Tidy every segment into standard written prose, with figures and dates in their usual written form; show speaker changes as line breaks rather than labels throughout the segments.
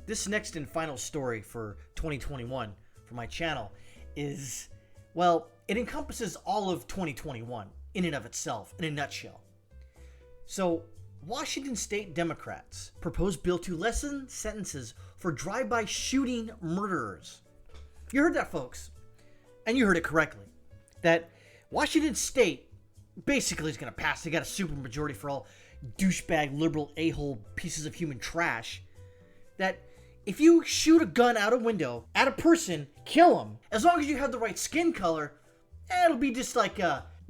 this next and final story for 2021 for my channel is, well, it encompasses all of 2021 in and of itself, in a nutshell. So, Washington State Democrats proposed bill to lessen sentences for drive-by shooting murderers. You heard that, folks. And you heard it correctly. That Washington State basically is going to pass. They got a super majority for all douchebag, liberal, a-hole pieces of human trash. That if you shoot a gun out a window at a person, kill them. As long as you have the right skin color, it'll be just like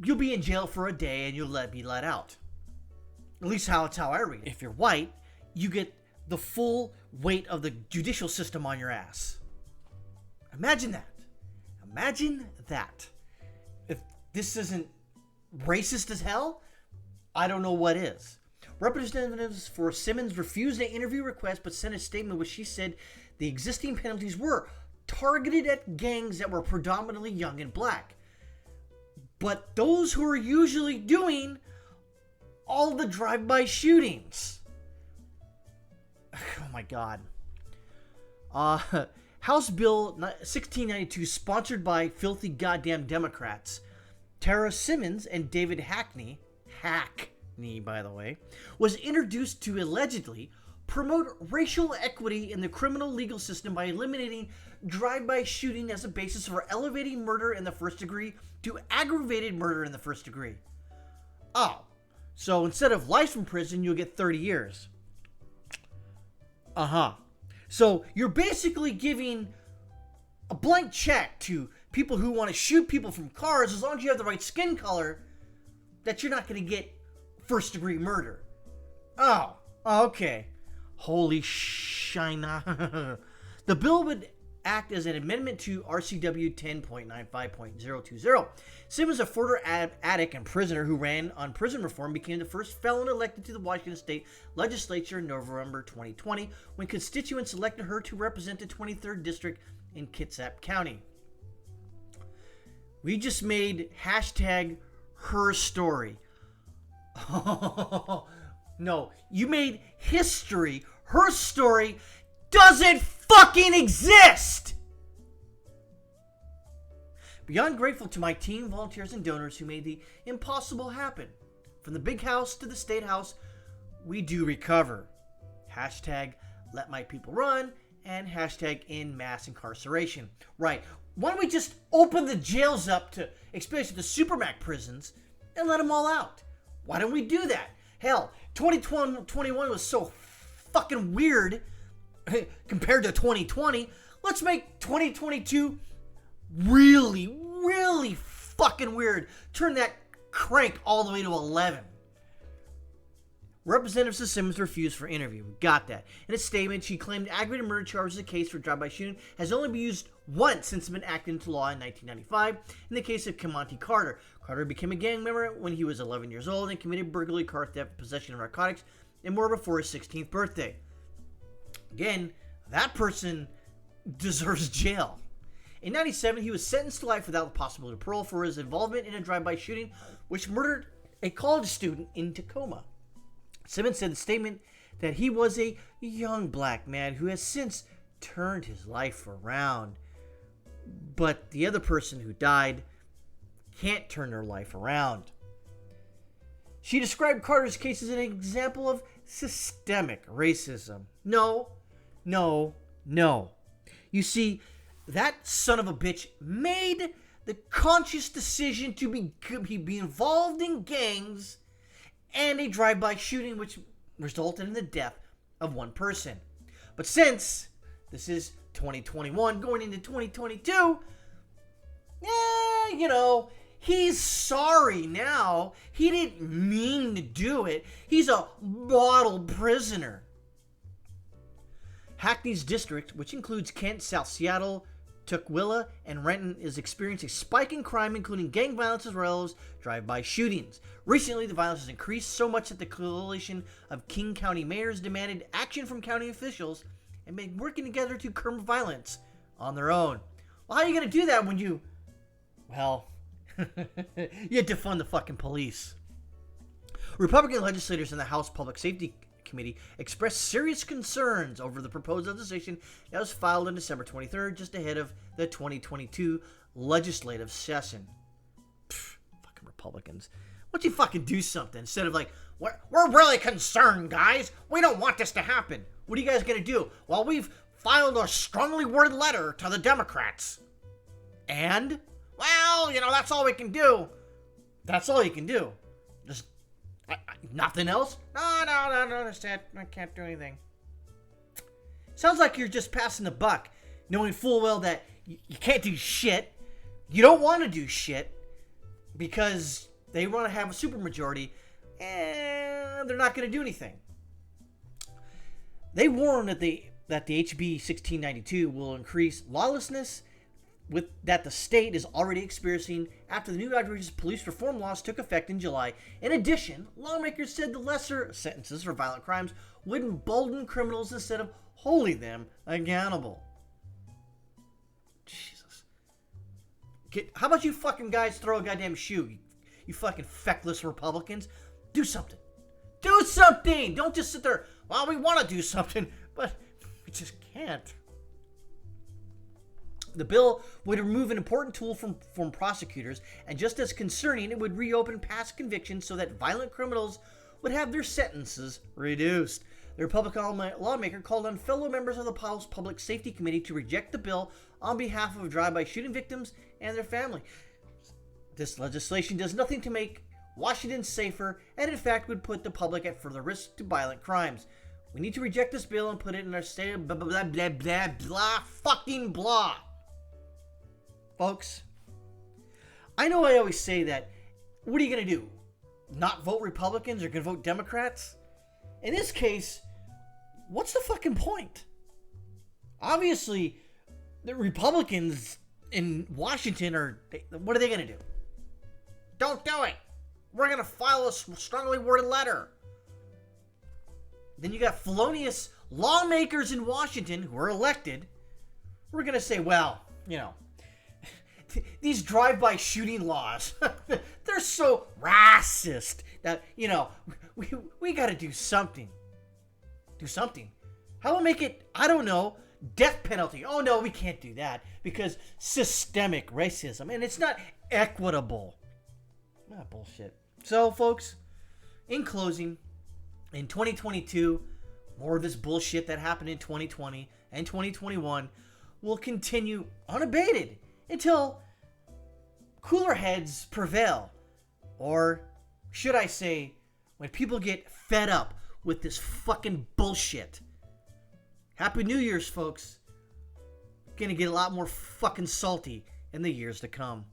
you'll be in jail for a day and you'll be let out. At least it's how I read it. If you're white, you get the full weight of the judicial system on your ass. Imagine that. Imagine that. If this isn't racist as hell, I don't know what is. Representatives for Simmons refused an interview request but sent a statement which she said the existing penalties were targeted at gangs that were predominantly young and black. But those who are usually doing all the drive-by shootings. Oh my God. House Bill 1692, sponsored by filthy goddamn Democrats, Tara Simmons and David Hackney, by the way, was introduced to allegedly promote racial equity in the criminal legal system by eliminating drive-by shooting as a basis for elevating murder in the first degree to aggravated murder in the first degree. Oh, so instead of life in prison, you'll get 30 years. So you're basically giving a blank check to people who want to shoot people from cars, as long as you have the right skin color, that you're not going to get first degree murder. Oh, okay. Holy shina. The bill would act as an amendment to RCW 10.95.020. Simmons, a former addict and prisoner who ran on prison reform, became the first felon elected to the Washington State Legislature in November 2020 when constituents elected her to represent the 23rd District in Kitsap County. We just made hashtag her story. Oh, no, you made history. Her story doesn't fucking exist! Beyond grateful to my team, volunteers, and donors who made the impossible happen. From the big house to the state house, we do recover. Hashtag let my people run and hashtag end mass incarceration. Right. Why don't we just open the jails up to, especially the Supermax prisons, and let them all out? Why don't we do that? Hell, 2021 was so fucking weird compared to 2020. Let's make 2022 really, really fucking weird. Turn that crank all the way to 11. Representative Simmons refused for interview. We got that. In a statement, she claimed aggravated murder charges a case for drive-by shooting has only been used once since it's been acted into law in 1995 in the case of Kemonte Carter. Carter became a gang member when he was 11 years old and committed burglary, car theft, possession of narcotics, and more before his 16th birthday. Again, that person deserves jail. In 1997, he was sentenced to life without the possibility of parole for his involvement in a drive-by shooting which murdered a college student in Tacoma. Simmons said in a statement that he was a young black man who has since turned his life around. But the other person who died can't turn their life around. She described Carter's case as an example of systemic racism. No. You see, that son of a bitch made the conscious decision to be involved in gangs and a drive-by shooting which resulted in the death of one person. But since this is 2021 going into 2022, he's sorry now. He didn't mean to do it. He's a model prisoner. Hackney's district, which includes Kent, South Seattle, Tukwila, and Renton, is experiencing a spike in crime, including gang violence as well as drive-by shootings. Recently, the violence has increased so much that the coalition of King County mayors demanded action from county officials and been working together to curb violence on their own. Well, how are you going to do that when you have to defund the fucking police? Republican legislators in the House Public Safety Committee expressed serious concerns over the proposed legislation that was filed on December 23rd, just ahead of the 2022 legislative session. Fucking Republicans. Why don't you fucking do something instead of like, we're really concerned, guys. We don't want this to happen. What are you guys going to do? Well, we've filed a strongly worded letter to the Democrats. And, well, that's all we can do. That's all you can do. Just, nothing else? No, that's it. I can't do anything. Sounds like you're just passing the buck, knowing full well that you can't do shit. You don't want to do shit because they want to have a supermajority, and they're not going to do anything. They warn that the HB1692 will increase lawlessness that the state is already experiencing after the new outrageous police reform laws took effect in July. In addition, lawmakers said the lesser sentences for violent crimes would embolden criminals instead of holding them accountable. Jesus. How about you fucking guys throw a goddamn shoe? You fucking feckless Republicans. Do something. Do something! Don't just sit there, well, we want to do something, but we just can't. The bill would remove an important tool from prosecutors, and just as concerning, it would reopen past convictions so that violent criminals would have their sentences reduced. The Republican lawmaker called on fellow members of the House Public Safety Committee to reject the bill on behalf of drive-by shooting victims and their family. This legislation does nothing to make Washington safer, and in fact would put the public at further risk to violent crimes. We need to reject this bill and put it in our state of blah, blah, blah, blah, blah, fucking blah. Folks, I know I always say that, what are you going to do? Not vote Republicans or going to vote Democrats? In this case, what's the fucking point? Obviously, the Republicans in Washington what are they going to do? Don't do it. We're going to file a strongly worded letter. Then you got felonious lawmakers in Washington who are elected. We're going to say, well, these drive-by shooting laws, they're so racist that, we got to do something. Do something. How about make it, I don't know, death penalty? Oh, no, we can't do that because systemic racism, and it's not equitable. Ah, bullshit. So, folks, in closing, in 2022, more of this bullshit that happened in 2020 and 2021 will continue unabated until cooler heads prevail. Or should I say, when people get fed up with this fucking bullshit. Happy New Year's, folks. Gonna get a lot more fucking salty in the years to come.